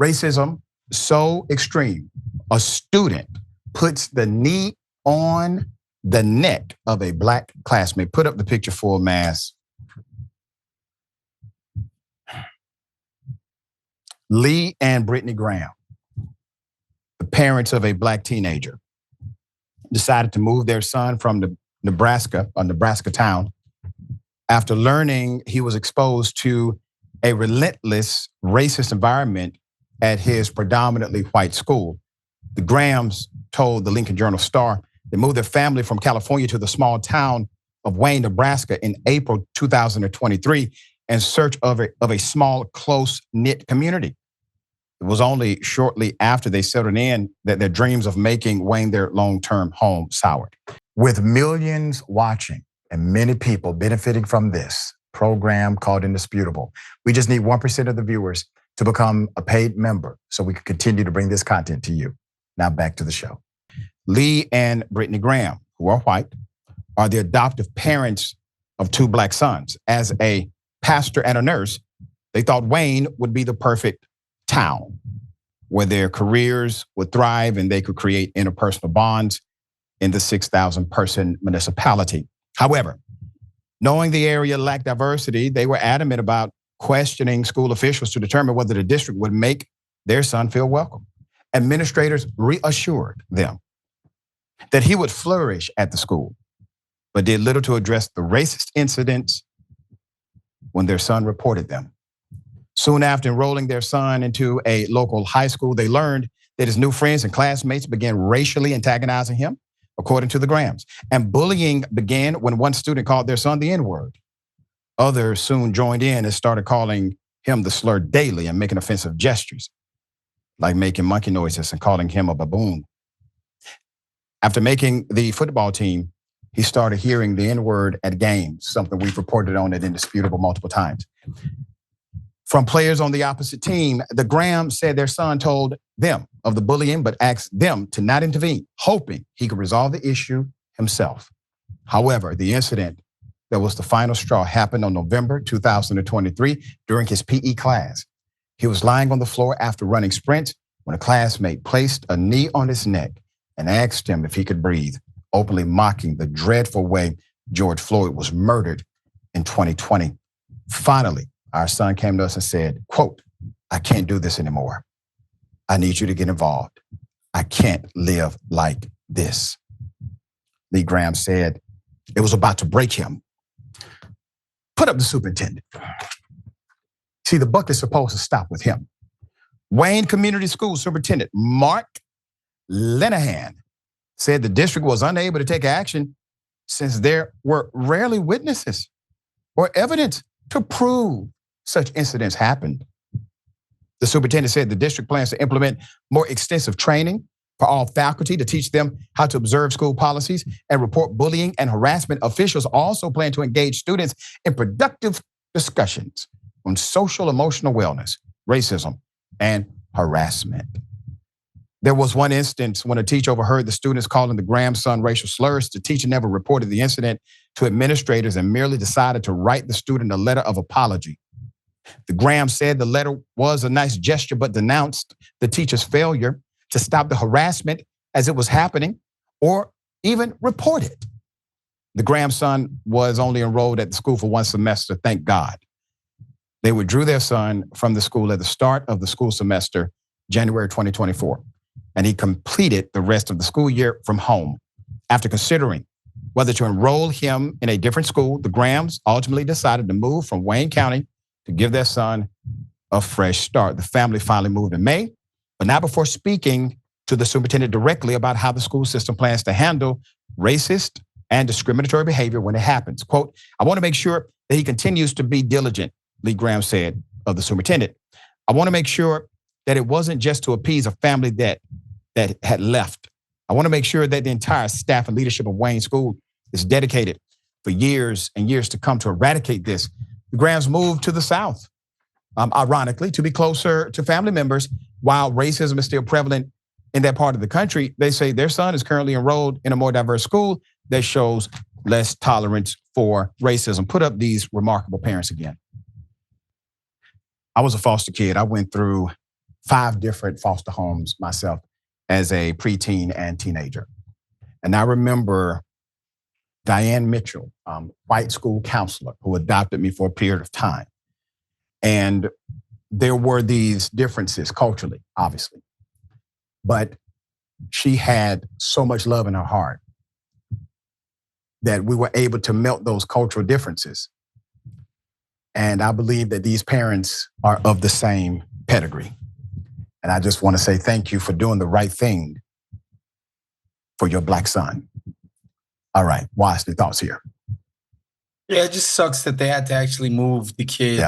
Racism so extreme, a student puts the knee on the neck of a black classmate. Put up the picture for mass. Lee and Brittny Graham, the parents of a black teenager, decided to move their son from Nebraska, a Nebraska town, after learning he was exposed to a relentless racist environment at his predominantly white school. The Grahams told the Lincoln Journal-Star they moved their family from California to the small town of Wayne, Nebraska in April 2023 in search of a small, close-knit community. It was only shortly after they settled in that their dreams of making Wayne their long-term home soured. With millions watching and many people benefiting from this program called Indisputable, we just need 1% of the viewers to become a paid member so we can continue to bring this content to you. Now back to the show. Lee and Brittny Graham, who are white, are the adoptive parents of two black sons. As a pastor and a nurse, they thought Wayne would be the perfect town where their careers would thrive and they could create interpersonal bonds in the 6,000 person municipality. However, knowing the area lacked diversity, they were adamant about questioning school officials to determine whether the district would make their son feel welcome. Administrators reassured them that he would flourish at the school, but did little to address the racist incidents when their son reported them. Soon after enrolling their son into a local high school, they learned that his new friends and classmates began racially antagonizing him, according to the Grahams. And bullying began when one student called their son the N-word. Others soon joined in and started calling him the slur daily and making offensive gestures, like making monkey noises and calling him a baboon. After making the football team, he started hearing the N-word at games, something we've reported on at Indisputable multiple times. From players on the opposite team, the Grahams said their son told them of the bullying, but asked them to not intervene, hoping he could resolve the issue himself. However, the incident that was the final straw happened on November 2023 during his PE class. He was lying on the floor after running sprints when a classmate placed a knee on his neck and asked him if he could breathe, openly mocking the dreadful way George Floyd was murdered in 2020. Finally, our son came to us and said, quote, "I can't do this anymore. I need you to get involved. I can't live like this." Lee Graham said it was about to break him. Put up the superintendent. See, the buck is supposed to stop with him. Wayne Community School Superintendent Mark Linehan said the district was unable to take action since there were rarely witnesses or evidence to prove such incidents happened. The superintendent said the district plans to implement more extensive training for all faculty to teach them how to observe school policies and report bullying and harassment. Officials also plan to engage students in productive discussions on social emotional wellness, racism, and harassment. There was one instance when a teacher overheard the students calling the Graham son racial slurs. The teacher never reported the incident to administrators and merely decided to write the student a letter of apology. The Graham said the letter was a nice gesture, but denounced the teacher's failure to stop the harassment as it was happening or even report it. The Graham son was only enrolled at the school for one semester, thank God. They withdrew their son from the school at the start of the school semester, January 2024, and he completed the rest of the school year from home. After considering whether to enroll him in a different school, the Grahams ultimately decided to move from Wayne County to give their son a fresh start. The family finally moved in May, but not before speaking to the superintendent directly about how the school system plans to handle racist and discriminatory behavior when it happens. Quote, "I want to make sure that he continues to be diligent," Lee Graham said of the superintendent. "I want to make sure that it wasn't just to appease a family that had left. I want to make sure that the entire staff and leadership of Wayne School is dedicated for years and years to come to eradicate this." The Grahams moved to the South, ironically, to be closer to family members. While racism is still prevalent in that part of the country, they say their son is currently enrolled in a more diverse school that shows less tolerance for racism. Put up these remarkable parents again. I was a foster kid. I went through 5 different foster homes myself as a preteen and teenager. And I remember Diane Mitchell, white school counselor who adopted me for a period of time. And there were these differences culturally, obviously, but she had so much love in her heart that we were able to melt those cultural differences. And I believe that these parents are of the same pedigree. And I just want to say thank you for doing the right thing for your Black son. All right, Wosny, thoughts here? Yeah, it just sucks that they had to actually move the kid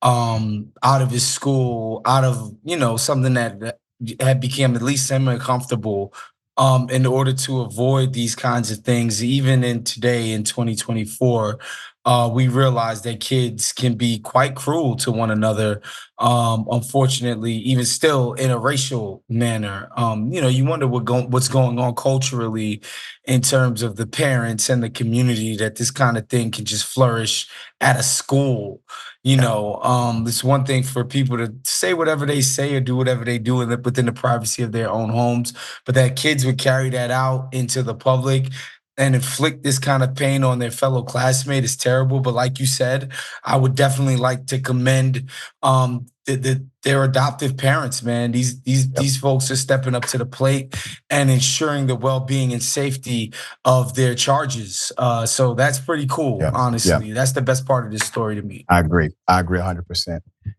out of his school, out of, something that had become at least semi-comfortable, in order to avoid these kinds of things. Even in today, in 2024, we realize that kids can be quite cruel to one another. Unfortunately, even still in a racial manner. You wonder what's going on culturally in terms of the parents and the community, that this kind of thing can just flourish at a school. It's one thing for people to say whatever they say or do whatever they do within the privacy of their own homes, but that kids would carry that out into the public and inflict this kind of pain on their fellow classmate is terrible. But like you said, I would definitely like to commend their adoptive parents, man. These folks are stepping up to the plate and ensuring the well-being and safety of their charges. So that's pretty cool, honestly. That's the best part of this story to me. I agree. I agree 100%.